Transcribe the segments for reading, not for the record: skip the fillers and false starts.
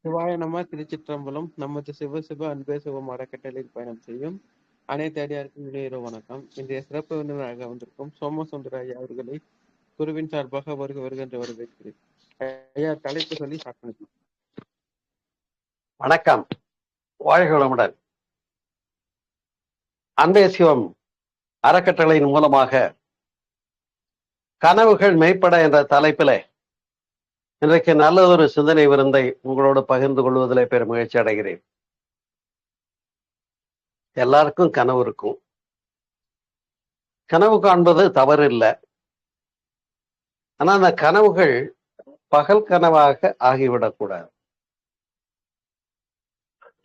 சிவாய நம திருச்சிற்றம்பலம். நமது சிவ அன்பே சிவம் அறக்கட்டளையில் பயணம் செய்யும் அனைத்து அடியாருக்கும் இடையிற வணக்கம். இன்றைய சிறப்பு விருந்தினராக வந்திருக்கும் சோமசுந்தர ஐயா அவர்களை குருவின் சார்பாக வருக என்று வரவேற்கிறேன். ஐயா, தலைப்பு சொல்லி ஸ்டார்ட் பண்ணிக்கலாம். வணக்கம், வாழ்க வளமுடன். அன்பே சிவம் அறக்கட்டளையின் மூலமாக கனவுகள் மெய்ப்பட என்ற தலைப்பிலே இன்றைக்கு நல்லதொரு சிந்தனை விருந்தை உங்களோடு பகிர்ந்து கொள்வதிலே பெரும் மகிழ்ச்சி அடைகிறேன். எல்லாருக்கும் கனவு இருக்கும். கனவு காண்பது தவறு இல்லை. ஆனா அந்த கனவுகள் பகல் கனவாக ஆகிவிடக்கூடாது.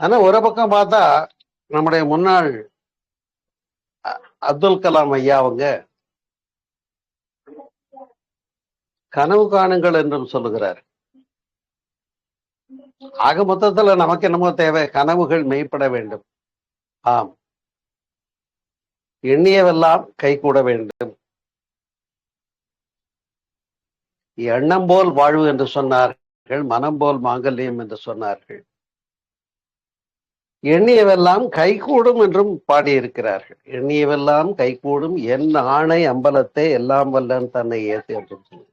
ஆனா ஒரு பக்கம் பார்த்தா நம்முடைய முன்னாள் அப்துல் கலாம் ஐயா அவங்க கனவு காணுங்கள் என்றும் சொல்லுகிறார். ஆக மொத்தத்துல நமக்கு என்னமோ தேவை, கனவுகள் மெய்ப்பட வேண்டும். ஆம், எண்ணியவெல்லாம் கைகூட வேண்டும். எண்ணம் போல் வாழ்வு என்று சொன்னார்கள், மனம் போல் மாங்கல்யம் என்று சொன்னார்கள். எண்ணியவெல்லாம் கைகூடும் என்றும் பாடியிருக்கிறார்கள். எண்ணியவெல்லாம் கைகூடும், என் ஆணை அம்பலத்தை எல்லாம் வல்லன் தன்னை ஏற்று என்றும் சொன்னார்.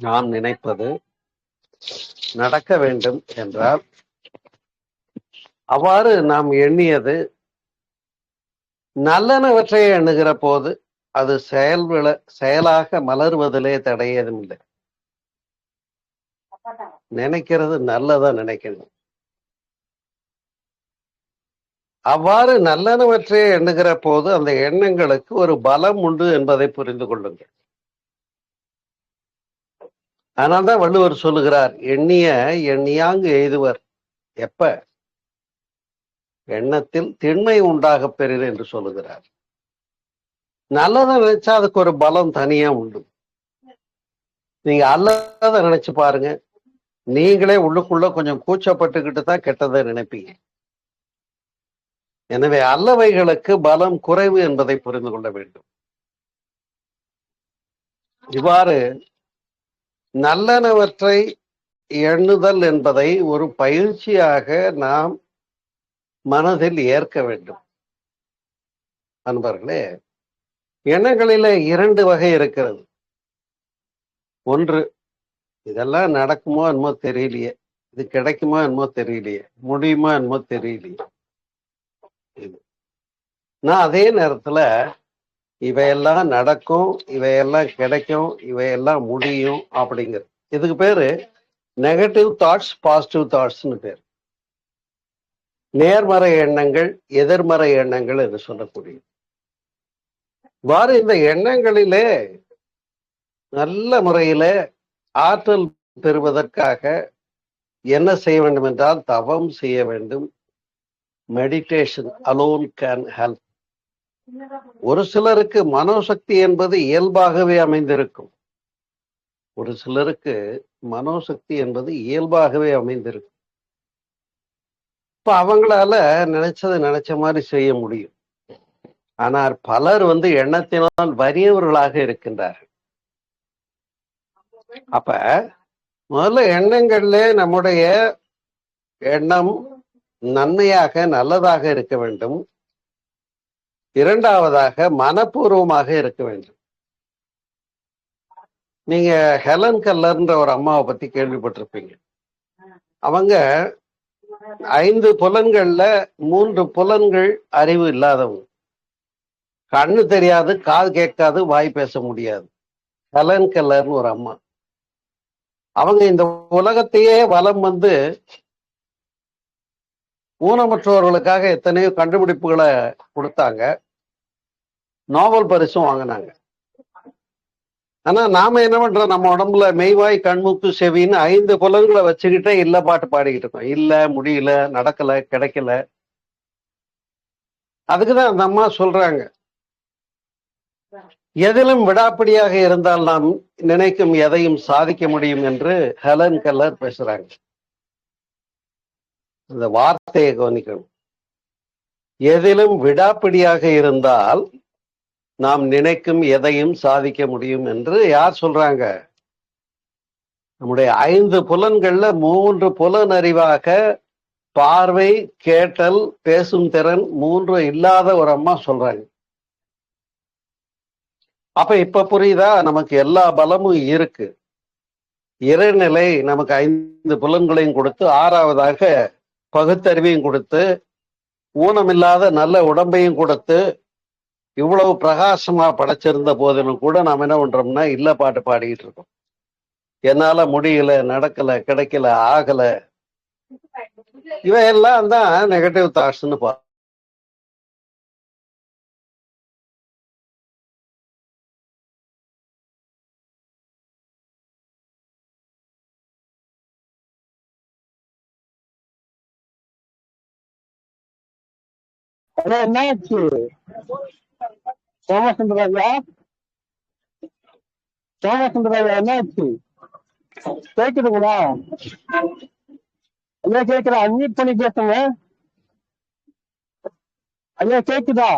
நாம் நினைப்பது நடக்க வேண்டும் என்றால் அவ்வாறு நாம் எண்ணியது நல்லனவற்றை எண்ணுகிற போது அது செயலாக மலர்வதிலே தடையதும் இல்லை. நினைக்கிறது நல்லதா நினைக்கணும். அவ்வாறு நல்லனவற்றை எண்ணுகிற போது அந்த எண்ணங்களுக்கு ஒரு பலம் உண்டு என்பதை புரிந்து கொள்ளுங்கள். அதனால்தான் வள்ளுவர் சொல்லுகிறார், எண்ணியாங்கு எய்துவர். எப்ப? எண்ணத்தில் திண்மை உண்டாக பெறுது என்று சொல்லுகிறார். நல்லதை நினைச்சா அதுக்கு ஒரு பலம் தனியா உண்டு. நீங்க அல்லத நினைச்சு பாருங்க, நீங்களே உள்ளுக்குள்ள கொஞ்சம் கூச்சப்பட்டுக்கிட்டு தான் கெட்டதை நினைப்பீங்க. எனவே அல்லவைகளுக்கு பலம் குறைவு என்பதை புரிந்து கொள்ள வேண்டும். இவ்வாறு நல்லனவற்றை எண்ணுதல் என்பதை ஒரு பயிற்சியாக நாம் மனதில் ஏற்க வேண்டும். அன்பர்களே, எண்ணங்களில 2 வகை இருக்கிறது. ஒன்று, இதெல்லாம் நடக்குமோ என்னமோ தெரியலையே, இது கிடைக்குமோ என்னமோ தெரியலையே, முடியுமோ என்னமோ தெரியலையே. நான் அதே நேரத்துல இவையெல்லாம் நடக்கும், இவையெல்லாம் கிடைக்கும், இவையெல்லாம் முடியும் அப்படிங்கிறது. இதுக்கு பேரு நெகட்டிவ் தாட்ஸ், பாசிட்டிவ் தாட்ஸ்னு பேர். நேர்மறை எண்ணங்கள், எதிர்மறை எண்ணங்கள் என்று சொல்லக்கூடிய இந்த எண்ணங்களிலே நல்ல முறையில ஆற்றல் பெறுவதற்காக என்ன செய்ய வேண்டும் என்றால் தவம் செய்ய வேண்டும். Meditation alone can help. ஒரு சிலருக்கு மனோசக்தி என்பது இயல்பாகவே அமைந்திருக்கும். ஒரு சிலருக்கு மனோசக்தி என்பது இயல்பாகவே அமைந்திருக்கும். இப்ப அவங்களால நினைச்ச மாதிரி செய்ய முடியும். ஆனால் பலர் எண்ணத்தினால் வறியவர்களாக இருக்கின்றார்கள். அப்ப முதல்ல எண்ணங்கள்ல நம்முடைய எண்ணம் நன்மையாக நல்லதாக இருக்க வேண்டும். இரண்டாவதாக மனப்பூர்வமாக இருக்க வேண்டும். நீங்க ஹெலன் கல்லர்ன்ற ஒரு அம்மாவை பத்தி கேள்விப்பட்டிருப்பீங்க. அவங்க 5 புலன்கள்ல 3 புலன்கள் அறிவு இல்லாதவங்க. கண்ணு தெரியாது, காது கேட்காது, வாய் பேச முடியாது. ஹெலன் கல்லர்னு ஒரு அம்மா. அவங்க இந்த உலகத்தையே வலம் ஊனமற்றவர்களுக்காக எத்தனையோ கண்டுபிடிப்புகளை கொடுத்தாங்க. நோபல் பரிசும் வாங்கினாங்க. ஆனா நாம என்ன பண்றோம், நம்ம உடம்புல மெய்வாய் கண்மூக்கு செவின்னு 5 புலன்களை வச்சுக்கிட்டே இல்ல பாட்டு பாடிக்கிட்டு இருக்கோம். இல்ல, முடியல, நடக்கல, கிடைக்கல. அதுக்குதான் அந்த அம்மா சொல்றாங்க, எதிலும் விடாப்பிடியாக இருந்தால் நாம் நினைக்கும் எதையும் சாதிக்க முடியும் என்று ஹெலன் கெல்லர் பேசுறாங்க. இந்த வார்த்தையை கவனிக்கணும். எதிலும் விடாப்பிடியாக இருந்தால் நாம் நினைக்கும் எதையும் சாதிக்க முடியும் என்று யார் சொல்றாங்க? நம்முடைய 5 புலன்கள்ல 3 புலனறிவாக பார்வை, கேட்டல், பேசும் திறன் 3 இல்லாத ஒரு அம்மா சொல்றாங்க. அப்ப இப்ப புரியுதா? நமக்கு எல்லா பலமும் இருக்கு. இறைநிலை நமக்கு 5 புலன்களையும் கொடுத்து 6வதாக பகுத்தறிவையும் கொடுத்து ஊனமில்லாத நல்ல உடம்பையும் கொடுத்து இவ்வளவு பிரகாசமா படைச்சிருந்த போதிலும் கூட நாம் என்ன பண்றோம்னா இல்ல பாட்டு பாடிக்கிட்டு இருக்கோம். என்னால முடியல, நடக்கல, கிடைக்கல, ஆகல, இவையெல்லாம் தான் நெகட்டிவ் தாட்ஸ்ன்னு என்னாச்சு சோமசுந்தராஜா? சோமசுந்தராஜா என்னாச்சு? கேக்குதுங்களா? ஐயா கேக்குறா? அன்மியூட் பண்ணி பேசுங்க. ஐயா கேக்குதா?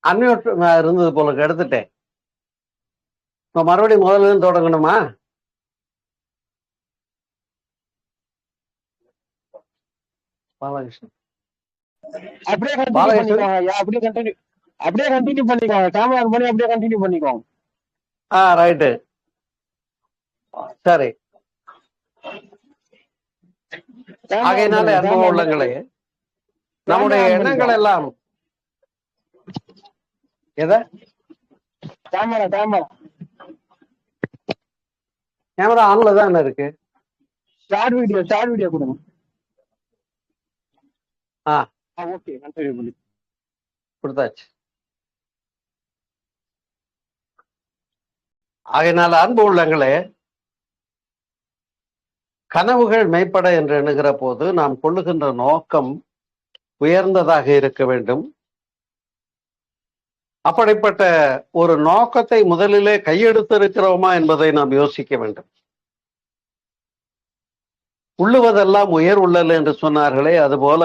அன்மியூட் இருந்தது போல எடுத்துட்டேன். இப்ப மறுபடியும் முதல்ல இருந்து தொடங்கணுமா? பாலகிருஷ்ணன் அப்படியே கண்டினியூ பண்ணிக்கோங்க ஐயா. அப்படியே கண்டினியூ பண்ணிக்கோங்க. கேமரா ஆன் பண்ணி அப்படியே கண்டினியூ பண்ணிக்கோங்க. ரைட்டு, சரி. ஆகையினால அன்பு உள்ளங்களே, நம்முடைய எண்ணங்கள் எல்லாம் எதை கேமரா ஆன்ல தான் இருக்கு. ஷார்ட் வீடியோ கொடுங்க. ஓகே, கொடுத்தாச்சு. ஆகையினால அன்பு உள்ளங்களே, கனவுகள் மெய்ப்பட என்று எண்ணுகிற போது நாம் கொள்ளுகின்ற நோக்கம் உயர்ந்ததாக இருக்க வேண்டும். அப்படிப்பட்ட ஒரு நோக்கத்தை முதலிலே கையெடுத்திருக்கிறோமா என்பதை நாம் யோசிக்க வேண்டும். உள்ளுவதெல்லாம் உயர் உள்ளல் என்று சொன்னார்களே, அதுபோல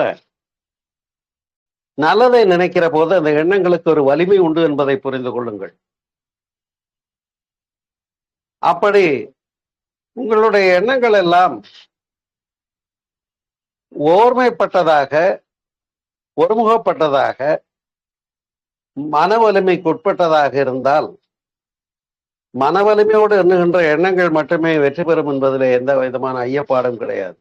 நல்லதை நினைக்கிற போது அந்த எண்ணங்களுக்கு ஒரு வலிமை உண்டு என்பதை புரிந்து கொள்ளுங்கள். அப்படி உங்களுடைய எண்ணங்கள் எல்லாம் ஓர்மைப்பட்டதாக, ஒருமுகப்பட்டதாக, மன வலிமைக்கு உட்பட்டதாக இருந்தால், மன வலிமையோடு எண்ணுகின்ற எண்ணங்கள் மட்டுமே வெற்றி பெறும் என்பதிலே எந்த விதமான ஐயப்பாடும் கிடையாது.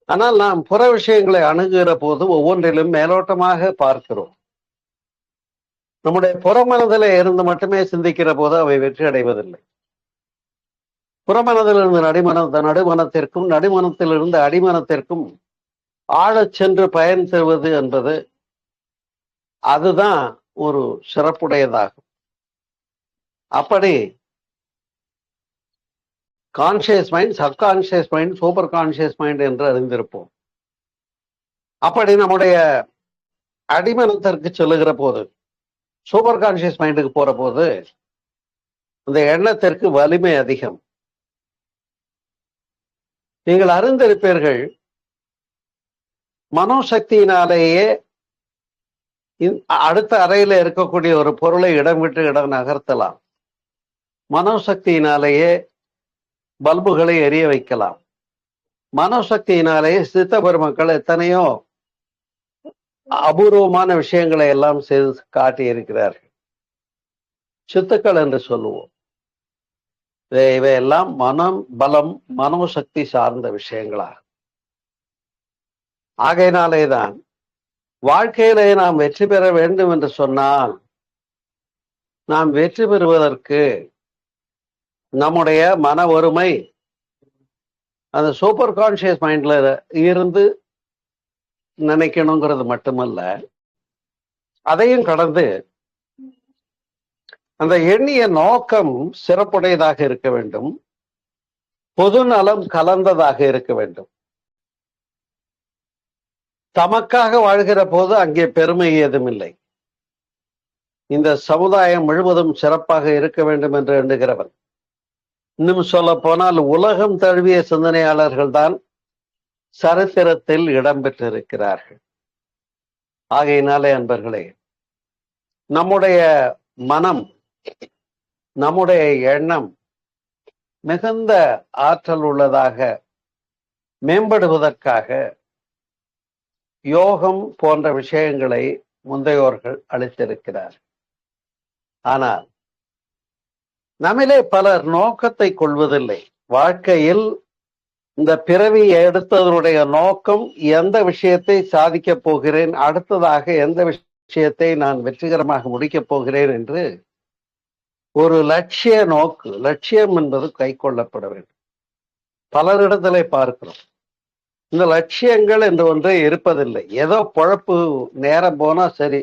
ஆனால் நாம் புற விஷயங்களை அணுகுகிற போது ஒவ்வொன்றிலும் மேலோட்டமாக பார்க்கிறோம். நம்முடைய புறமனதில் இருந்து மட்டுமே சிந்திக்கிற போது அவை வெற்றி அடைவதில்லை. புறமனதிலிருந்து நடுமனத்திற்கும், நடுமனத்திலிருந்து அடிமனத்திற்கும் ஆழச் சென்று பயன் தருவது என்பது அதுதான் ஒரு சிறப்புடையதாகும். அப்படி conscious mind, subconscious mind, super conscious mind என்று அறிந்திருப்போம். அப்படி நம்முடைய அடிமனத்திற்கு செல்லுகிற போது, சூப்பர் கான்சியஸ் மைண்டுக்கு போற போது இந்த எண்ணத்திற்கு வலிமை அதிகம். நீங்கள் அறிந்திருப்பீர்கள், மனோசக்தியினாலேயே அடுத்த அறையில இருக்கக்கூடிய ஒரு பொருளை இடம் விட்டு இடம் நகர்த்தலாம். மனோசக்தியினாலேயே பல்புகளை எரிய வைக்கலாம். மனோசக்தியினாலேயே சித்த பெருமக்கள் எத்தனையோ அபூர்வமான விஷயங்களை எல்லாம் செய்து காட்டி இருக்கிறார்கள். சித்துக்கள் என்று சொல்லுவோம். இவையெல்லாம் மனம், பலம், மனோசக்தி சார்ந்த விஷயங்களாகும். ஆகையினாலேதான் வாழ்க்கையிலே நாம் வெற்றி பெற வேண்டும் என்று சொன்னால், நாம் வெற்றி பெறுவதற்கு நம்முடைய மன ஒருமை அந்த சூப்பர் கான்சியஸ் மைண்ட்ல இருந்து நினைக்கணுங்கிறது மட்டுமல்ல, அதையும் கடந்து அந்த எண்ணிய நோக்கம் சிறப்புடையதாக இருக்க வேண்டும், பொது நலம் கலந்ததாக இருக்க வேண்டும். தமக்காக வாழ்கிற போது அங்கே பெருமை ஏதும் இல்லை. இந்த சமுதாயம் முழுவதும் சிறப்பாக இருக்க வேண்டும் என்று எண்ணுகிறவன், இன்னும் சொல்ல போனால் உலகம் தழுவிய சிந்தனையாளர்கள் தான் சரித்திரத்தில் இடம்பெற்றிருக்கிறார்கள். ஆகையினாலே அன்பர்களே, நம்முடைய மனம், நம்முடைய எண்ணம் மிகுந்த ஆற்றல் உள்ளதாக மேம்படுவதற்காக யோகம் போன்ற விஷயங்களை முந்தையோர்கள் அளித்திருக்கிறார். ஆனால் நம்மிலே பலர் நோக்கத்தை கொள்வதில்லை. வாழ்க்கையில் இந்த பிறவி எடுத்ததனுடைய நோக்கம் எந்த விஷயத்தை சாதிக்கப் போகிறேன், அடுத்ததாக எந்த விஷயத்தை நான் வெற்றிகரமாக முடிக்கப் போகிறேன் என்று ஒரு லட்சிய நோக்கு, லட்சியம் என்பது கை கொள்ளப்பட வேண்டும். பலரிடத்திலே பார்க்கிறோம். இந்த லட்சியங்கள் என்று ஒன்றே இருப்பதில்லை. ஏதோ பொழப்பு நேரம் போனா சரி,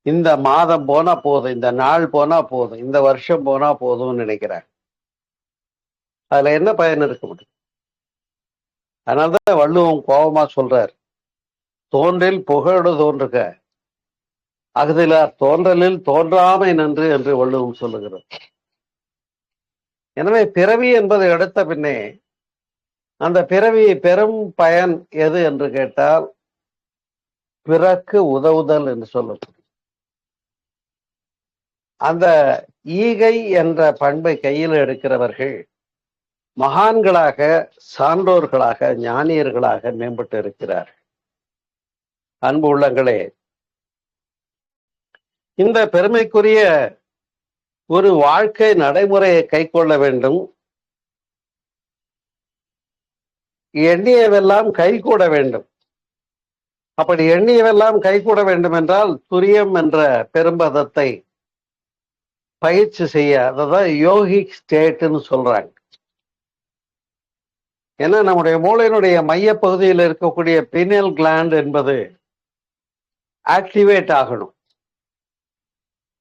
இந்த மாதம் போனா போதும், இந்த நாள் போனா போதும், இந்த வருஷம் போனா போதும்னு நினைக்கிறாங்க. அதுல என்ன பயன் இருக்க முடியும்? அதனால்தான் வள்ளுவம் கோபமா சொல்றார், தோன்றில் புகழோடு தோன்றுக, அகுதிலார் தோன்றலில் தோன்றாமை நன்று என்று வள்ளுவம் சொல்லுகிறார். எனவே பிறவி என்பதை எடுத்த பின்னே அந்த பிறவி பெரும் பயன் எது என்று கேட்டால் பிறர்க்கு உதவுதல் என்று சொல்லப்படும். அந்த ஈகை என்ற பண்பை கையில் எடுக்கிறவர்கள் மகான்களாக, சான்றோர்களாக, ஞானியர்களாக மேம்பட்டு இருக்கிறார். அன்பு உள்ளங்களே, இந்த பெருமைக்குரிய ஒரு வாழ்க்கை நடைமுறையை கை கொள்ள வேண்டும். எண்ணியவெல்லாம் கைகூட வேண்டும். அப்படி எண்ணியவெல்லாம் கைகூட வேண்டும் என்றால் துரியம் என்ற பெரும்பதத்தை பயிற்சி செய்ய, அதான் யோகிக் ஸ்டேட்னு சொல்றாங்க. ஏன்னா நம்முடைய மூளையினுடைய மைய பகுதியில் இருக்கக்கூடிய பீனியல் கிளாண்ட் என்பது ஆக்டிவேட் ஆகணும்.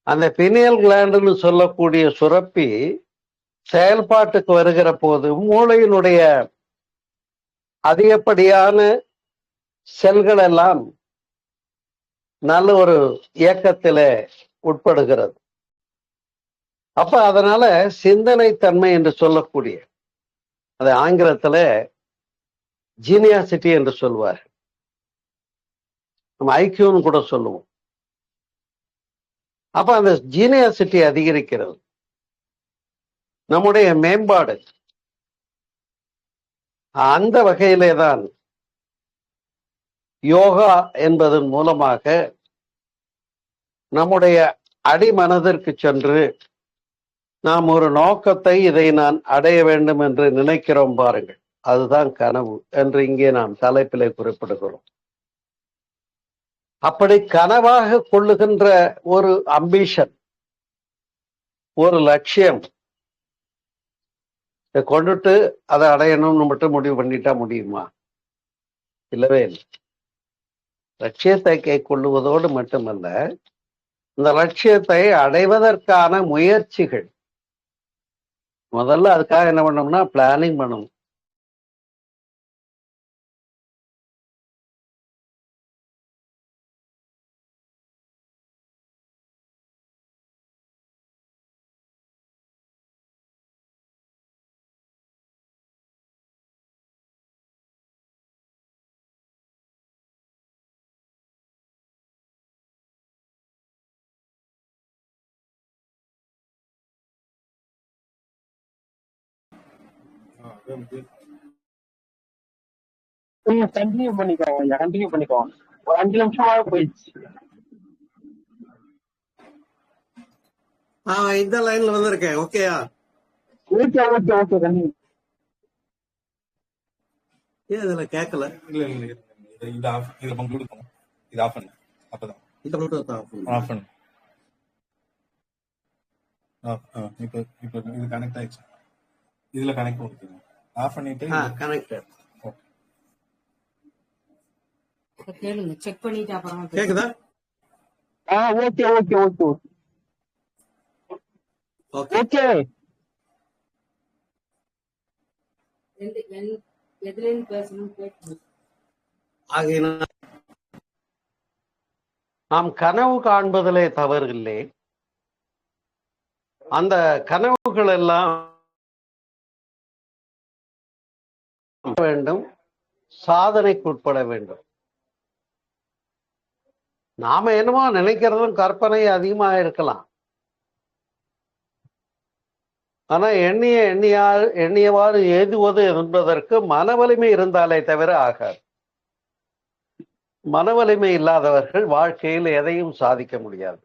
அந்த பீனியல் கிளாண்டுன்னு சொல்லக்கூடிய சுரப்பி செயல்பாட்டுக்கு வருகிற போது மூளையினுடைய அதிகப்படியான செல்கள் எல்லாம் நல்ல ஒரு இயக்கத்தில உட்படுகிறது. அப்ப அதனால சிந்தனை தன்மை என்று சொல்லக்கூடிய, அது ஆங்கிலத்துல ஜீனியாசிட்டி என்று சொல்வார். நம்ம ஐக்கியூன்னு கூட சொல்லுவோம். அப்ப அந்த ஜீனியாசிட்டி அதிகரிக்கிறது. நம்முடைய மேம்பாடு அந்த வகையிலே தான் யோகா என்பதன் மூலமாக நம்முடைய அடிமனதிற்கு சென்று நாம் ஒரு நோக்கத்தை, இதை நான் அடைய வேண்டும் என்று நினைக்கிறோம் பாருங்கள், அதுதான் கனவு என்று இங்கே நாம் தலைப்பிலே குறிப்பிடுகிறோம். அப்படி கனவாக கொள்ளுகின்ற ஒரு அம்பிஷன், ஒரு லட்சியம் கொண்டுட்டு அதை அடையணும்னு மட்டும் முடிவு பண்ணிட்டா முடியுமா? இல்லவே இல்லை. லட்சியத்தை கை கொள்ளுவதோடு மட்டுமல்ல, இந்த லட்சியத்தை அடைவதற்கான முயற்சிகள், முதல்ல அதுக்காக என்ன பண்ணோம்னா பிளானிங் பண்ணணும். கண்டினியூ பண்ணிக்கோங்க ஐயா, கண்டினியூ பண்ணிக்கோங்க. ஒரு 5 நிமிஷமாவே போயிடுச்சு. இந்த லைன்ல வந்திருக்கேன். ஓகேயா? Okay okay okay continue. ஏன் இதுல கேட்கல? இல்ல இல்ல இது இது ஆஃப், இதுல கம்ப்ளீட் பண்ணும். இது ஆஃப் பண்ணு. அப்பதான் இந்த ப்ளூடூத் ஆஃப் பண்ணு. இப்போ இப்போ இது கனெக்ட் ஆயிடுச்சு. இதுல கனெக்ட் பண்ணிக்கோங்க. ஆஃப் பண்ணிட்டு கனெக்டட். கேளுங்க, செக் பண்ணிட்டு அப்புறமா கேக்குதா? Okay okay okay okay. Okay. எதுல இருந்து பேசணும் கேட்கணும். ஆகையினால் நாம் கனவு காண்பதிலே தவறு இல்லை. அந்த கனவுகள் எல்லாம் வேண்டும், சாதனைக்கு உட்பட வேண்டும். நாம என்னமோ நினைக்கிறதும் கற்பனை அதிகமாக இருக்கலாம். ஆனா எண்ணியவாறு எழுதுவது என்பதற்கு மன வலிமை இருந்தாலே தவிர ஆகாது. மன வலிமை இல்லாதவர்கள் வாழ்க்கையில் எதையும் சாதிக்க முடியாது.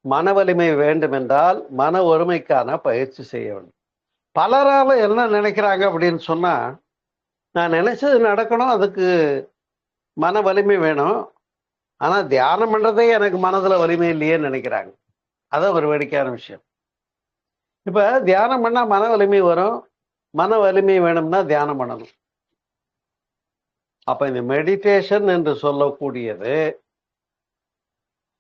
மன வலிமை வேண்டும் என்றால் மன ஒருமைக்கான பயிற்சி செய்ய வேண்டும். பலரால என்ன நினைக்கிறாங்க அப்படின்னு சொன்னா, நான் நினைச்சது நடக்கணும், அதுக்கு மன வலிமை வேணும், ஆனா தியானம் பண்றதே எனக்கு மனதுல வலிமை இல்லையே நினைக்கிறாங்க. அதான் ஒரு வேடிக்கையான விஷயம். இப்ப தியானம் பண்ணா மன வலிமை வரும், மன வலிமை வேணும்னா தியானம் பண்ணணும். அப்ப இந்த மெடிடேஷன் என்று சொல்லக்கூடியது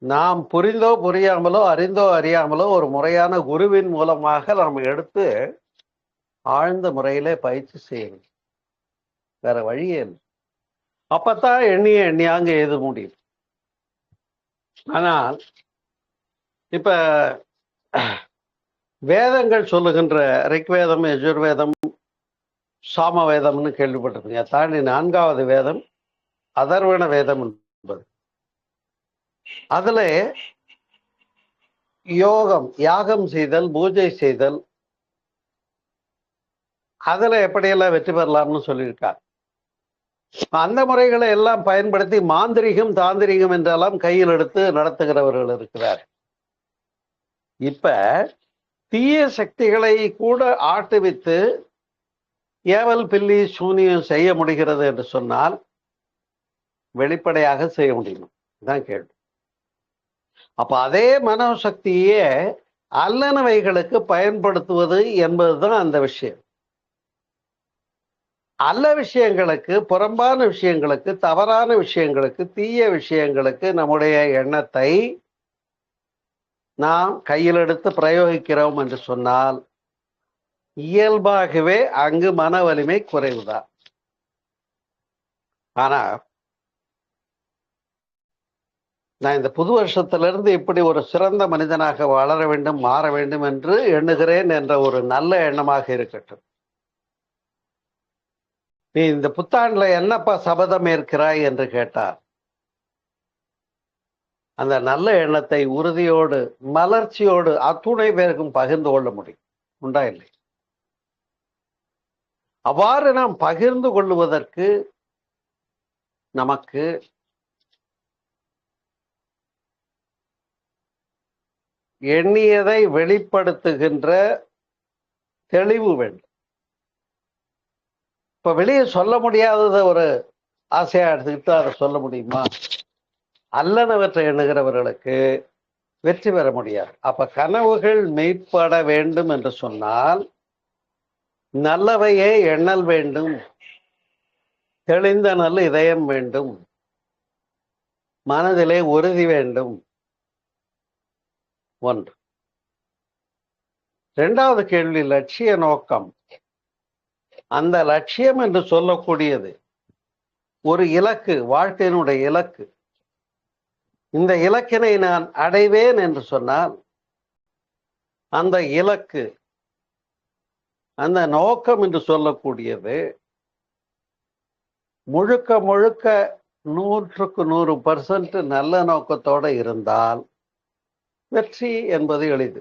நாம் புரிந்தோ புரியாமலோ அறிந்தோ அறியாமலோ ஒரு முறையான குருவின் மூலமாக நாம் எடுத்து ஆழ்ந்த முறையிலே பயிற்சி செய்யணும். வேற வழியே இல்லை. அப்பத்தான் எண்ணியாங்க எழுத முடியும். ஆனால் இப்ப வேதங்கள் சொல்லுகின்ற ரிக்வேதம், யஜுர்வேதம், சாமவேதம்னு கேள்விப்பட்டிருப்பீங்க. தாண்டி 4வது வேதம் அதர்வண வேதம் என்பது. அதுல யோகம், யாகம் செய்தல், பூஜை செய்தல், அதுல எப்படியெல்லாம் வெற்றி பெறலாம்னு சொல்லியிருக்கார். அந்த முறைகளை எல்லாம் பயன்படுத்தி மாந்திரிகம், தாந்திரிகம் என்றெல்லாம் கையில் எடுத்து நடத்துகிறவர்கள் இருக்கிறார். இப்ப தீய சக்திகளை கூட ஆட்டுவித்து ஏவல் பில்லி சூனியம் செய்ய முடிகிறது என்று சொன்னால் வெளிப்படையாக செய்ய முடியும் தான் கேள்வி. அப்ப அதே மனோசக்தியே அல்லனவைகளுக்கு பயன்படுத்துவது என்பதுதான் அந்த விஷயம். அல்ல விஷயங்களுக்கு, புறம்பான விஷயங்களுக்கு, தவறான விஷயங்களுக்கு, தீய விஷயங்களுக்கு நம்முடைய எண்ணத்தை நாம் கையில் எடுத்து பிரயோகிக்கிறோம் என்று சொன்னால் இயல்பாகவே அங்கு மன வலிமை குறைவுதான். ஆனா நான் இந்த புது வருஷத்திலிருந்து இப்படி ஒரு சிறந்த மனிதனாக வளர வேண்டும், மாற வேண்டும் என்று எண்ணுகிறேன் என்ற ஒரு நல்ல எண்ணமாக இருக்கட்டும். நீ இந்த புத்தாண்டுல என்னப்பா சபதம் ஏற்கிறாய் என்று கேட்டார், அந்த நல்ல எண்ணத்தை உறுதியோடு மலர்ச்சியோடு அத்துணை பேருக்கும் பகிர்ந்து கொள்ள முடியும். உண்டா இல்லை? அவ்வாறு நாம் பகிர்ந்து கொள்வதற்கு நமக்கு எண்ணியதை வெளிப்படுத்துகின்ற தெளிவு வேண்டும். இப்ப வெளியே சொல்ல முடியாதத ஒரு ஆசையா எடுத்துக்கிட்டு அதை சொல்ல முடியுமா? அல்லனவற்றை எண்ணுகிறவர்களுக்கு வெற்றி பெற முடியாது. அப்ப கனவுகள் மெய்ப்பட வேண்டும் என்று சொன்னால் நல்லவையே எண்ணல் வேண்டும், தெளிந்த நல்ல இதயம் வேண்டும், மனதிலே உறுதி வேண்டும். ஒன்று. 2வது கேள்வி லட்சிய நோக்கம். அந்த லட்சியம் என்று சொல்லக்கூடியது ஒரு இலக்கு, வாழ்க்கையினுடைய இலக்கு. இந்த இலக்கினை நான் அடைவேன் என்று சொன்னால் அந்த இலக்கு, அந்த நோக்கம் என்று சொல்லக்கூடியது முழுக்க முழுக்க 100% நல்ல நோக்கத்தோட இருந்தால் வெற்றி என்பது எளிது.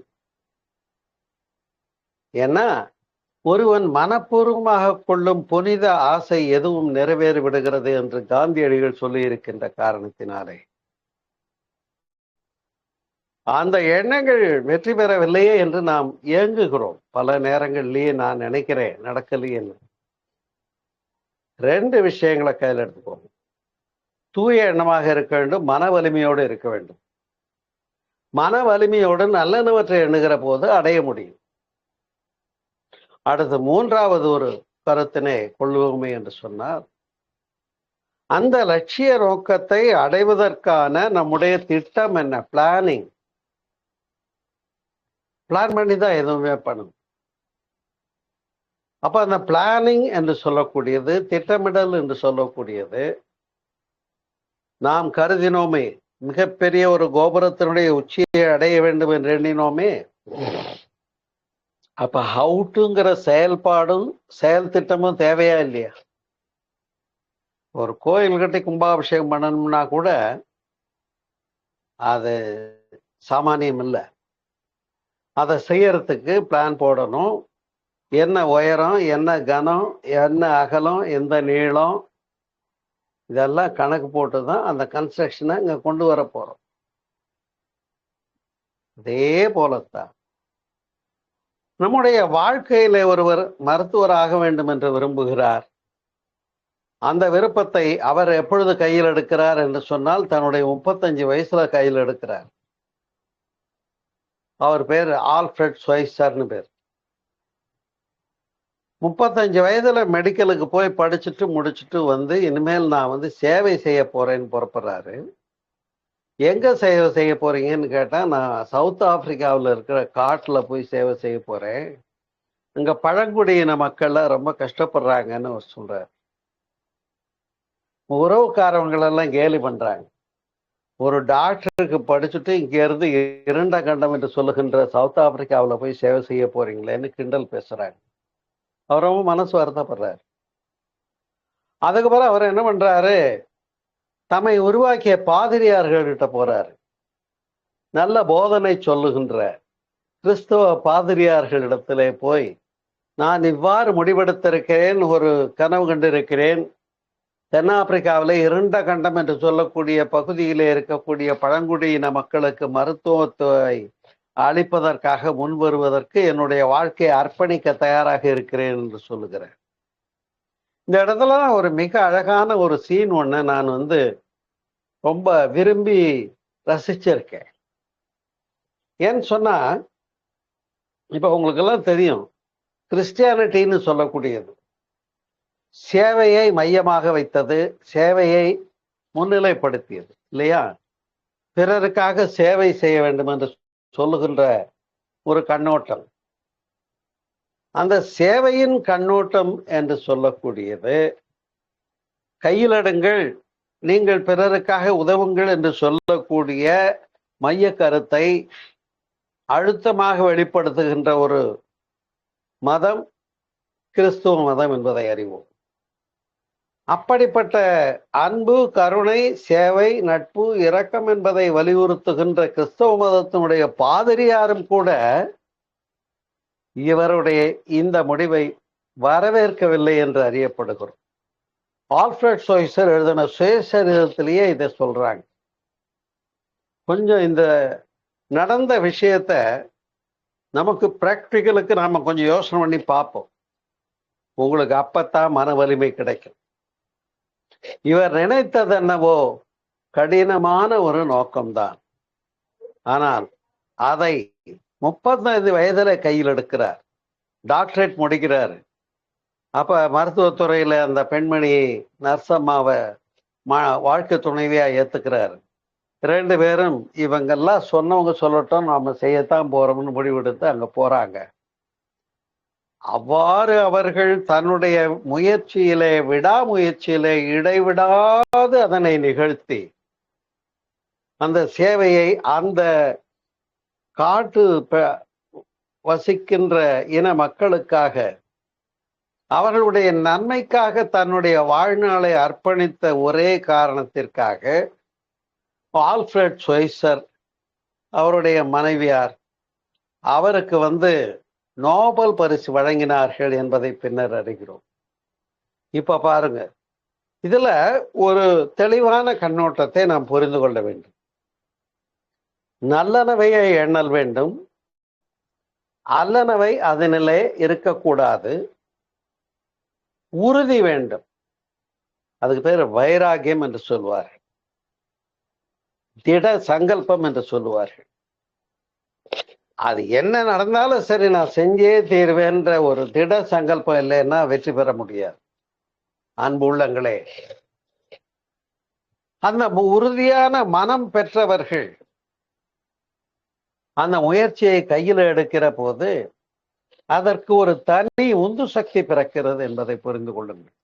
ஏன்னா ஒருவன் மனப்பூர்வமாக கொள்ளும் புனித ஆசை எதுவும் நிறைவேறி விடுகிறது என்று காந்தியடிகள் சொல்லி இருக்கின்ற காரணத்தினாலே அந்த எண்ணங்கள் வெற்றி பெறவில்லையே என்று நாம் ஏங்குகிறோம். பல நேரங்களிலேயே நான் நினைக்கிறேன் நடக்கலையே. 2 விஷயங்களை கையில் எடுத்துக்கோங்க. தூய எண்ணமாக இருக்க வேண்டும், மன வலிமையோடு இருக்க வேண்டும். மன வலிமையோடு நல்லனவற்றை எண்ணுகிற போது அடைய முடியும். அடுத்து 3வது ஒரு கருத்தினை கொள்வோமே என்று சொன்னால், அந்த லட்சிய நோக்கத்தை அடைவதற்கான நம்முடைய திட்டம் என்ன? பிளானிங். பிளான் பண்ணி தான் எதுவுமே பண்ணணும். அப்ப அந்த பிளானிங் என்று சொல்லக்கூடியது, திட்டமிடல் என்று சொல்லக்கூடியது, நாம் கருதினோமே மிகப்பெரிய ஒரு கோபுரத்தினுடைய உச்சியை அடைய வேண்டும் என்று எண்ணினோமே, அப்ப ஹவுட்டுங்கிற செயல்பாடும் செயல் திட்டமும் தேவையா இல்லையா? ஒரு கோயில் கட்டி கும்பாபிஷேகம் பண்ணணும்னா கூட அது சாமானியம் இல்லை. அதை செய்யறதுக்கு பிளான் போடணும். என்ன உயரம், என்ன கனம், என்ன அகலம், எந்த நீளம், இதெல்லாம் கணக்கு போட்டு தான் அந்த கன்ஸ்ட்ரக்ஷனை இங்க கொண்டு வர போறோம். அதே போலத்தான் நம்முடைய வாழ்க்கையில ஒருவர் மருத்துவர் ஆக வேண்டும் என்று விரும்புகிறார். அந்த விருப்பத்தை அவர் எப்பொழுது கையில் எடுக்கிறார் என்று சொன்னால் தன்னுடைய 35 வயசுல கையில் எடுக்கிறார். அவர் பேர் ஆல்ஃபிரட் ஸ்வைசர்னு பேர். 35 வயதுல மெடிக்கலுக்கு போய் படிச்சுட்டு முடிச்சுட்டு வந்து இனிமேல் நான் வந்து சேவை செய்ய போறேன்னு புறப்படுறாரு. எங்க சேவை செய்ய போறீங்கன்னு கேட்டா, நான் சவுத் ஆப்பிரிக்காவில் இருக்கிற காட்டுல போய் சேவை செய்ய போறேன், இங்க பழங்குடியின மக்கள்லாம் ரொம்ப கஷ்டப்படுறாங்கன்னு அவர் சொல்றாரு. உறவுக்காரவங்களெல்லாம் கேலி பண்றாங்க. ஒரு டாக்டருக்கு படிச்சுட்டு இங்க இருந்து இரண்ட கண்டம் என்று சொல்லுகின்ற சவுத் ஆப்பிரிக்காவில் போய் சேவை செய்ய போறீங்களேன்னு கிண்டல் பேசுறாங்க. அவர் ரொம்ப மனசு வருத்தப்படுறாரு. அதுக்கப்புறம் அவர் என்ன பண்றாரு, தம்மை உருவாக்கிய பாதிரியார்கள்கிட்ட போறாரு. நல்ல போதனை சொல்லுகின்ற கிறிஸ்தவ பாதிரியார்களிடத்திலே போய், நான் இவ்வாறு முடிவெடுத்திருக்கிறேன், ஒரு கனவு கண்டிருக்கிறேன், தென்னாப்பிரிக்காவிலே இருண்ட கண்டம் என்று சொல்லக்கூடிய பகுதியிலே இருக்கக்கூடிய பழங்குடியின மக்களுக்கு மருத்துவத்தை அளிப்பதற்காக முன் வருவதற்கு என்னுடைய வாழ்க்கையை அர்ப்பணிக்க தயாராக இருக்கிறேன் என்று சொல்லுகிறேன். இந்த இடத்துல ஒரு மிக அழகான ஒரு சீன் ஒன்று நான் வந்து ரொம்ப விரும்பி ரசிச்சிருக்கேன். ஏன்னு சொன்னா, இப்ப உங்களுக்கு எல்லாம் தெரியும், கிறிஸ்டியானிட்டின்னு சொல்லக்கூடியது சேவையை மையமாக வைத்தது, சேவையை முன்னிலைப்படுத்தியது இல்லையா? பிறருக்காக சேவை செய்ய வேண்டும் என்று சொல்லுகின்ற ஒரு கண்ணோட்டம். அந்த சேவையின் கண்ணோட்டம் என்று சொல்லக்கூடியது, கையிலடுங்கள், நீங்கள் பிறருக்காக உதவுங்கள் என்று சொல்லக்கூடிய மைய கருத்தை அழுத்தமாக வெளிப்படுத்துகின்ற ஒரு மதம் கிறிஸ்துவ மதம் என்பதை அறிவோம். அப்படிப்பட்ட அன்பு, கருணை, சேவை, நட்பு, இரக்கம் என்பதை வலியுறுத்துகின்ற கிறிஸ்தவ மதத்தினுடைய பாதிரியாரும் கூட இவருடைய இந்த முடிவை வரவேற்கவில்லை என்று அறியப்படுகிறோம். ஆல்ஃபிரட் ஸ்வைசர் எழுதின சுயசரிதத்திலேயே இதை சொல்றாங்க. கொஞ்சம் இந்த நடந்த விஷயத்த நமக்கு பிராக்டிக்கலுக்கு நாம கொஞ்சம் யோசனை பண்ணி பார்ப்போம். உங்களுக்கு அப்பத்தான் மன வலிமை கிடைக்கும். இவர் நினைத்தது என்னவோ கடினமான ஒரு நோக்கம்தான். ஆனால் அதை 35 வயதுல கையில் எடுக்கிறார். டாக்டரேட் முடிக்கிறாரு. அப்ப மருத்துவத்துறையில அந்த பெண்மணி நர்சம்மாவை வாழ்க்கை துணைவியா ஏத்துக்கிறாரு. 2 பேரும் இவங்கெல்லாம் சொன்னவங்க சொல்லட்டும், நாம செய்யத்தான் போறோம்னு முடிவெடுத்து அங்க போறாங்க. அவ்வாறு அவர்கள் தன்னுடைய முயற்சியிலே, விடாமுயற்சியிலே இடைவிடாது அதனை நிகழ்த்தி அந்த சேவையை அந்த காட்டு வசிக்கின்ற இன மக்களுக்காக, அவர்களுடைய நன்மைக்காக தன்னுடைய வாழ்நாளை அர்ப்பணித்த ஒரே காரணத்திற்காக ஆல்ஃபிரட் ஸ்வைசர் அவருடைய மனைவியார் அவருக்கு வந்து நோபல் பரிசு வழங்கினார்கள் என்பதை பின்னர் அறிகிறோம். இப்ப பாருங்க, இதுல ஒரு தெளிவான கண்ணோட்டத்தை நாம் புரிந்து கொள்ள வேண்டும். நல்லனவையை எண்ணல் வேண்டும், அல்லனவை அதனிலே இருக்கக்கூடாது, உறுதி வேண்டும். அதுக்கு பேர் வைராகியம் என்று சொல்வார்கள், திட சங்கல்பம் என்று சொல்லுவார்கள். அது என்ன நடந்தாலும் சரி, நான் செஞ்சே தீர்வேன்ற ஒரு திட சங்கல்பம் இல்லைன்னா வெற்றி பெற முடியாது. அன்பு உள்ளங்களே, அந்த உறுதியான மனம் பெற்றவர்கள் அந்த முயற்சியை கையில் எடுக்கிற போது அதற்கு ஒரு தனி உந்து சக்தி பிறக்கிறது என்பதை புரிந்து கொள்ளுங்கள்.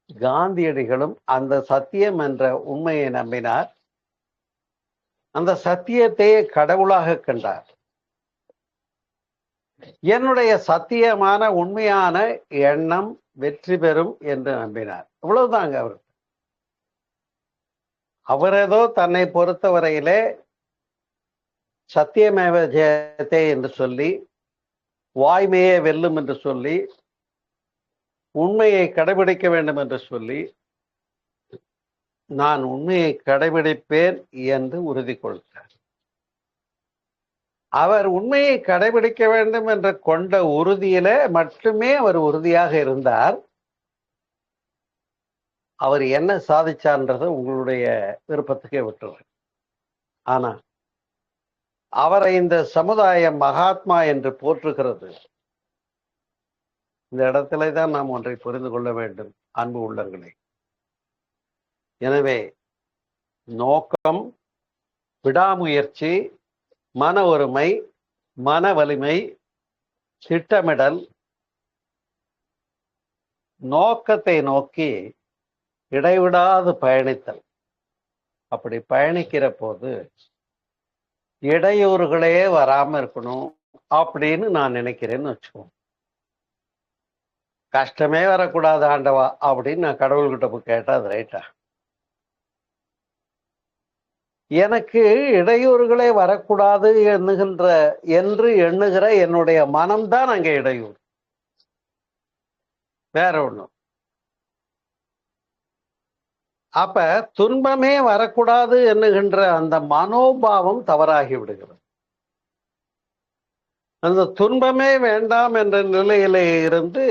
காந்தியடிகளும் அந்த சத்தியம் என்ற உண்மையை நம்பினார். அந்த சத்தியத்தையே கடவுளாக கண்டார். என்னுடைய சத்தியமான உண்மையான எண்ணம் வெற்றி பெறும் என்று நம்பினார். இவ்வளவுதாங்க அவர். அவர் ஏதோ தன்னை பொறுத்தவரையிலே சத்தியமேவ ஜெயத்தே என்று சொல்லி, வாய்மையே வெல்லும் என்று சொல்லி, உண்மையை கடைபிடிக்க வேண்டும் என்று சொல்லி, நான் உண்மையை கடைபிடிப்பேன் என்று உறுதி கொள்கிறார். அவர் உண்மையை கடைபிடிக்க வேண்டும் என்று கொண்ட உறுதியில மட்டுமே அவர் உறுதியாக இருந்தார். அவர் என்ன சாதிச்சார்ன்றதை உங்களுடைய விருப்பத்துக்கே விட்டுறேன். ஆனா அவரை இந்த சமுதாயம் மகாத்மா என்று போற்றுகிறது. இந்த இடத்துல தான் நாம் ஒன்றை புரிந்து கொள்ள வேண்டும் அன்பு உள்ளங்களே. எனவே நோக்கம், விடாமுயற்சி, மன ஒருமை, மன வலிமை, திட்டமிடல், நோக்கத்தை நோக்கி இடைவிடாது பயணித்தல். அப்படி பயணிக்கிற போது இடையூறுகளே வராம இருக்கணும் அப்படின்னு நான் நினைக்கிறேன்னு வச்சுக்கோங்க. கஷ்டமே வரக்கூடாது ஆண்டவா அப்படின்னு நான் கடவுள்கிட்ட போய் கேட்டா அது ரைட்டா? எனக்கு இடையூறுகளே வரக்கூடாது என்று எண்ணுகிற என்னுடைய மனம்தான் அங்க இடையூறு, வேற ஒண்ணும். அப்ப துன்பமே வரக்கூடாது என்கின்ற அந்த மனோபாவம் தவறாகி விடுகிறது. அந்த துன்பமே வேண்டாம் என்ற நிலையிலே இருந்து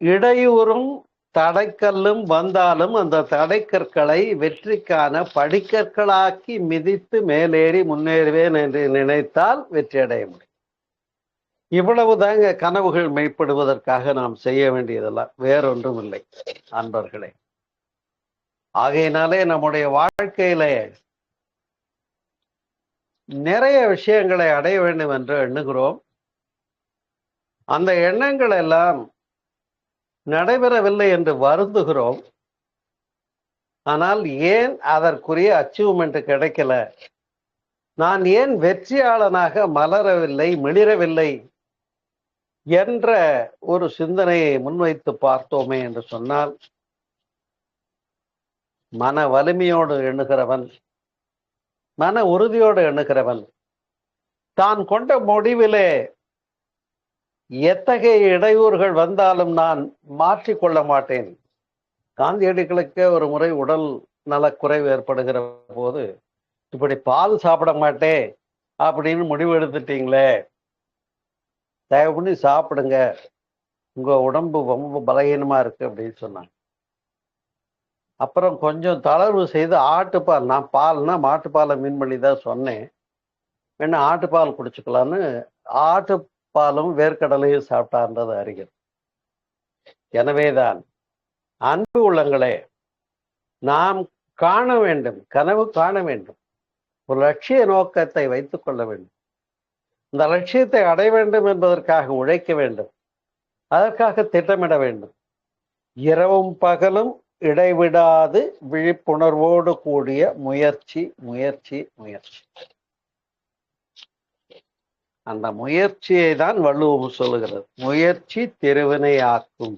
இடையூறும் தடைக்கல்லும் வந்தாலும் அந்த தடைக்கற்களை வெற்றிக்கான படிக்கற்களாக்கி மிதித்து மேலேறி முன்னேறுவேன் என்று நினைத்தால் வெற்றி அடைய முடியும். இவ்வளவுதாங்க கனவுகள் மெய்ப்படுவதற்காக நாம் செய்ய வேண்டியதெல்லாம், வேறொன்றும் இல்லை அன்பர்களே. ஆகையினாலே நம்முடைய வாழ்க்கையில நிறைய விஷயங்களை அடைய வேண்டும் என்று எண்ணுகிறோம். அந்த எண்ணங்கள் எல்லாம் நடைபெறவில்லை என்று வருந்துகிறோம். ஆனால் ஏன் அதற்குரிய அச்சீவ்மெண்ட் கிடைக்கல, நான் ஏன் வெற்றியாளனாக மலரவில்லை, மிளிரவில்லை என்ற ஒரு சிந்தனையை முன்வைத்து பார்த்தோமே என்று சொன்னால், மன வலிமையோடு எண்ணுகிறவன், மன உறுதியோடு எண்ணுகிறவன் தான் கொண்ட முடிவிலே எத்தகைய இடையூறுகள் வந்தாலும் நான் மாற்றிக்கொள்ள மாட்டேன். காந்தியடிகளுக்கு ஒரு முறை உடல் நலக்குறைவு ஏற்படுகிற போது, இப்படி பால் சாப்பிட மாட்டேன் அப்படின்னு முடிவு எடுத்துட்டீங்களே, தயவு பண்ணி சாப்பிடுங்க, உங்க உடம்பு ரொம்ப பலகீனமா இருக்கு அப்படின்னு சொன்னாங்க. அப்புறம் கொஞ்சம் தளர்வு செய்து ஆட்டுப்பால், நான் பால்னா மாட்டுப்பாலை மீன் பண்ணி தான் சொன்னேன், வேணா ஆட்டுப்பால் குடிச்சுக்கலான்னு ஆட்டுப்பாலும் வேர்க்கடலையும் சாப்பிட்டான்றது அறிகிறது. எனவேதான் அன்பு உள்ளங்களே, நாம் காண வேண்டும், கனவு காண வேண்டும், ஒரு லட்சிய நோக்கத்தை வைத்துக் கொள்ள வேண்டும், இந்த லட்சியத்தை அடைய வேண்டும் என்பதற்காக உழைக்க வேண்டும், அதற்காக திட்டமிட வேண்டும். இரவும் பகலும் இடைவிடாது விழிப்புணர்வோடு கூடிய முயற்சி முயற்சி முயற்சி. அந்த முயற்சியை தான் வள்ளுவம் சொல்லுகிறது. முயற்சி திருவினையாக்கும்,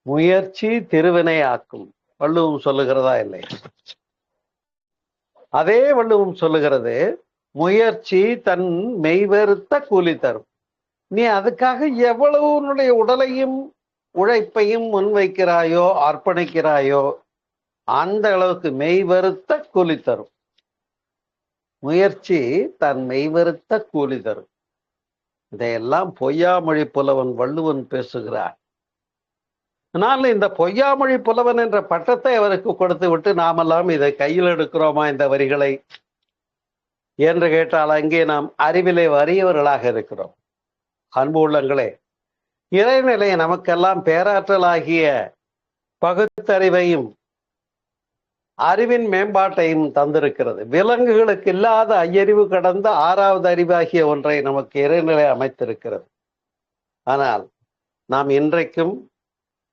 முயற்சி திருவினையாக்கும். வள்ளுவம் சொல்லுகிறதா இல்லையா? அதே வள்ளுவம் சொல்லுகிறது, முயற்சி தன் மெய்வருத்த கூலி தரும். நீ அதுக்காக எவ்வளவு உன்னுடைய உடலையும் உழைப்பையும் முன்வைக்கிறாயோ, அர்ப்பணிக்கிறாயோ, அந்த அளவுக்கு மெய்வருத்த கூலி தரும். முயற்சி தன் மெய்வருத்த கூலி தரும். இதையெல்லாம் பொய்யாமொழி புலவன் வள்ளுவன் பேசுகிறார். ஆனால் இந்த பொய்யாமொழி புலவன் என்ற பட்டத்தை அவருக்கு கொடுத்து விட்டு நாமெல்லாம் இதை கையில் எடுக்கிறோமா இந்த வரிகளை என்று கேட்டால் அங்கே நாம் அறிவிலே வறியவர்களாக இருக்கிறோம். அன்பு உள்ளங்களே, இறைநிலை நமக்கெல்லாம் பேராற்றலாகிய பகுத்தறிவையும் அறிவின் மேம்பாட்டையும் தந்திருக்கிறது. விலங்குகளுக்கு இல்லாத ஐயறிவு கடந்த 6வது அறிவாகிய ஒன்றை நமக்கு இறைநிலை அமைத்திருக்கிறது. ஆனால் நாம் இன்றைக்கும்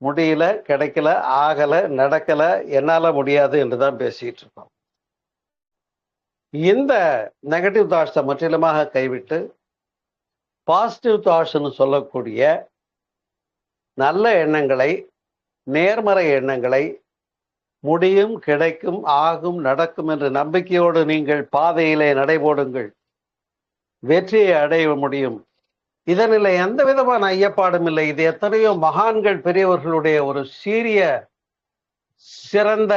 முடியல, கிடைக்கல, ஆகல, நடக்கல, என்னால முடியாது என்றுதான் பேசிட்டு இருக்கோம். இந்த நெகட்டிவ் தாட்ஸை முற்றிலுமாக கைவிட்டு பாசிட்டிவ் தாட்ஸ்ன்னு சொல்லக்கூடிய நல்ல எண்ணங்களை, நேர்மறை எண்ணங்களை, முடியும், கிடைக்கும், ஆகும், நடக்கும் என்ற நம்பிக்கையோடு நீங்கள் பாதையிலே நடைபோடுங்கள். வெற்றியை அடைய முடியும். இதனில் எந்த விதமான ஐயப்பாடும் இல்லை. இது எத்தனையோ மகான்கள் பெரியவர்களுடைய ஒரு சீரிய சிறந்த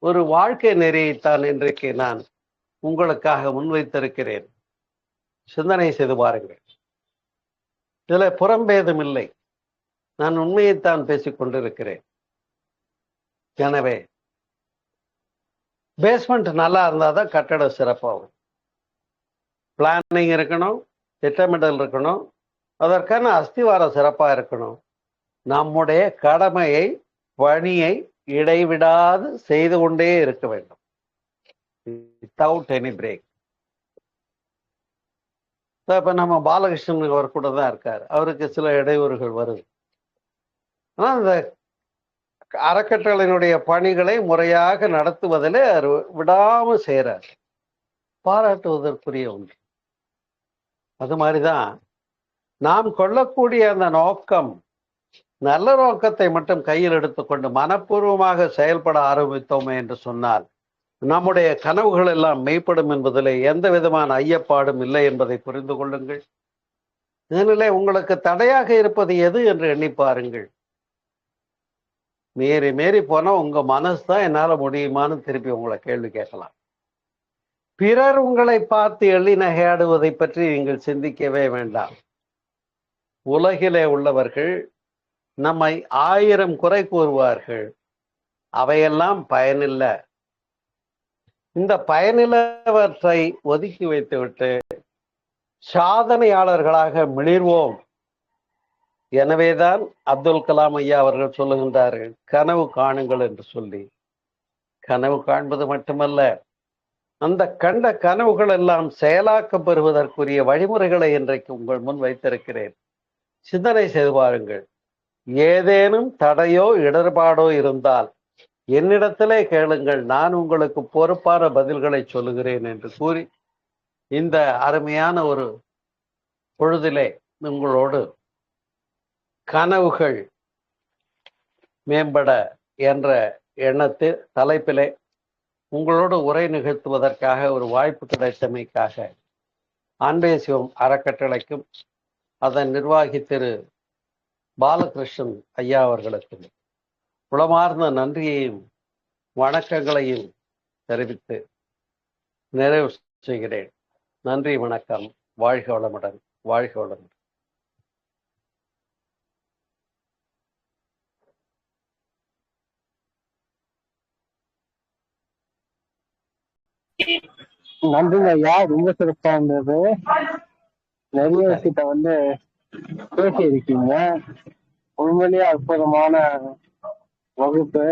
ஒரு வாழ்க்கை நெறியைத்தான் இன்றைக்கு நான் உங்களுக்காக முன்வைத்திருக்கிறேன். சிந்தனை செய்து பாருங்கள். இதுல புறம்பேதம் இல்லை. நான் உண்மையைத்தான் பேசிக் கொண்டிருக்கிறேன். எனவே பேஸ்மெண்ட் நல்லா இருந்தாதான் கட்டடம் சிறப்பாகும். பிளானிங் இருக்கணும், திட்டமிடல் இருக்கணும், அதற்கான அஸ்திவாரம் சிறப்பா இருக்கணும். நம்முடைய கடமையை, பணியை இடைவிடாது செய்து கொண்டே இருக்க வேண்டும், வித்தவுட் எனி பிரேக். இப்ப நம்ம பாலகிருஷ்ணன் அவர் கூட தான் இருக்காரு. அவருக்கு சில இடையூறுகள் வருது. ஆனா அந்த அறக்கட்டளையினுடைய பணிகளை முறையாக நடத்துவதில் விடாம செய்யறார். பாராட்டுவதற்குரிய ஒன்று. அது மாதிரிதான் நாம் கொள்ளக்கூடிய அந்த நோக்கம், நல்ல நோக்கத்தை மட்டும் கையில் எடுத்துக்கொண்டு மனப்பூர்வமாக செயல்பட ஆரம்பித்தோமே என்று சொன்னால் நம்முடைய கனவுகள் எல்லாம் மெய்ப்படும் என்பதில் எந்த விதமான ஐயப்பாடும் இல்லை என்பதை புரிந்து கொள்ளுங்கள். இதனிலே உங்களுக்கு தடையாக இருப்பது எது என்று எண்ணி பாருங்கள். மீறி மீறி போனா உங்க மனசு தான் என்னால முடியுமான்னு திருப்பி உங்களை கேள்வி கேட்கலாம். பிறர் உங்களை பார்த்து எள்ளி நகையாடுவதை பற்றி நீங்கள் சிந்திக்கவே வேண்டாம். உலகிலே உள்ளவர்கள் நம்மை 1000 குறை கூறுவார்கள். அவையெல்லாம் பயனில்லை. இந்த பயனில்லவற்றை ஒதுக்கி வைத்துவிட்டு சாதனையாளர்களாக மிளிர்வோம். எனவேதான் அப்துல் கலாம் ஐயா அவர்கள் சொல்லுகின்றார்கள், கனவு காணுங்கள் என்று சொல்லி. கனவு காண்பது மட்டுமல்ல, அந்த கண்ட கனவுகள் எல்லாம் செயலாக்கம் பெறுவதற்குரிய வழிமுறைகளை இன்றைக்கு உங்கள் முன் வைத்திருக்கிறேன். சிந்தனை செய்து பாருங்கள். ஏதேனும் தடையோ இடர்பாடோ இருந்தால் என்னிடத்திலே கேளுங்கள், நான் உங்களுக்கு பொறுப்பான பதில்களை சொல்லுகிறேன் என்று கூறி இந்த அருமையான ஒரு பொழுதிலே உங்களோடு கனவுகள் மேம்பட என்ற எண்ணத்தில் தலைப்பிலே உங்களோடு உரை நிகழ்த்துவதற்காக ஒரு வாய்ப்பு கிடைத்தமைக்காக அன்பே சிவம் அறக்கட்டளைக்கும் அதன் நிர்வாகி திரு பாலகிருஷ்ணன் ஐயா அவர்களுக்கும் உளமார்ந்த நன்றியையும் வணக்கங்களையும் தெரிவித்து நிறைவு செய்கிறேன். நன்றி, வணக்கம். வாழ்க வளமுடன், வாழ்க வளமுடன். நன்றிங்க ஐயா, ரொம்ப சிறப்பா இருந்தது. நிறைய விஷயத்த பேசி இருக்கீங்க. உண்மையிலேயே அற்புதமான வகுப்பு.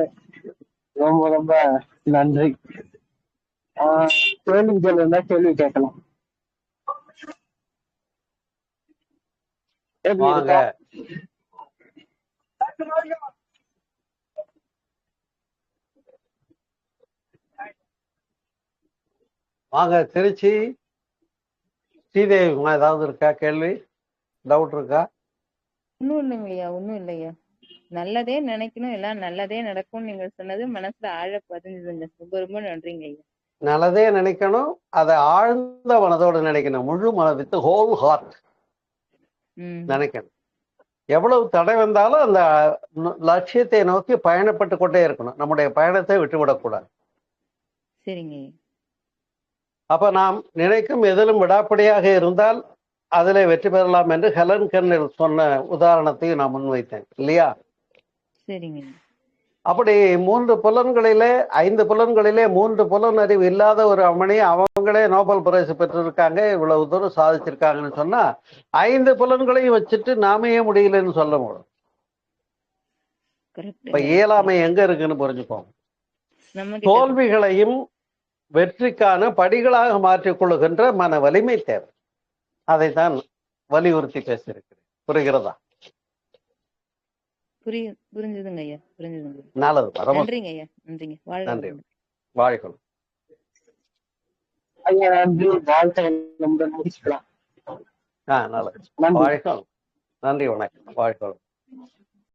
ரொம்ப ரொம்ப நன்றி. கேள்விகள் இருந்தா கேள்வி கேட்கலாம். எப்படி வாங்க. இருக்கா? வாங்க. திருச்சி ஸ்ரீதேவி, ஏதாவது இருக்கா கேள்வி, டவுட் இருக்கா? ஒன்றும் இல்லைங்க ஐயா, ஒன்றும் இல்லையா. நல்லதே நினைக்கணும், எல்லாம் நல்லதே நடக்கும் நீங்க சொன்னது மனசுல ஆழ பதிஞ்சுதுங்க. ரொம்ப ரொம்ப நன்றிங்க ஐயா. நல்லதே நினைக்கணும், அதை ஆழ்ந்த மனதோடு நினைக்கணும். முழு வித் ஹோல் ஹார்ட் நினைக்கணும். எவ்வளவு தடை வந்தாலும் அந்த லட்சியத்தை நோக்கி பயணப்பட்டு கொண்டே இருக்கணும். நம்முடைய பயணத்தை விட்டுவிடக்கூடாது. சரிங்க. அப்ப நாம் நினைக்கும் எதிலும் விடாப்படியாக இருந்தால் அதிலே வெற்றி பெறலாம் என்று ஹெலன் கென்னல் சொன்ன உதாரணத்தையும் நான் முன்வைத்தேன் இல்லையா? சரிங்க. அப்படி 3 புலன்களிலே 5 புலன்களிலே 3 புலன் அறிவு இல்லாத ஒரு அம்மணி அவங்களே நோபல் பரிசு பெற்றிருக்காங்க, இவ்வளவு தூரம் சாதிச்சிருக்காங்கன்னு சொன்னா 5 புலன்களையும் வச்சுட்டு நாமே முடியலன்னு சொல்ல முடியும். இப்ப இயலாமை எங்க இருக்குன்னு புரிஞ்சுப்போம். தோல்விகளையும் வெற்றிக்கான படிகளாக மாற்றிக் கொள்ளுகின்ற மன வலிமை தேவை. அதைத்தான் வலியுறுத்தி பேசியிருக்கிறேன். புரிகிறதா? புரிஞ்சுதுங்க ஐயா, புரிஞ்சுதுங்க. நல்லது. நன்றிங்க ஐயா, நன்றிங்க. நன்றி. வாழ்க. ஐயா நன்றி. வாழ்க்கை நம்முடன் முடிச்சுக்கலாம். நல்லது. நன்றி. வாழ்க்கை. நன்றி, வணக்கம். வாழ்க்கை.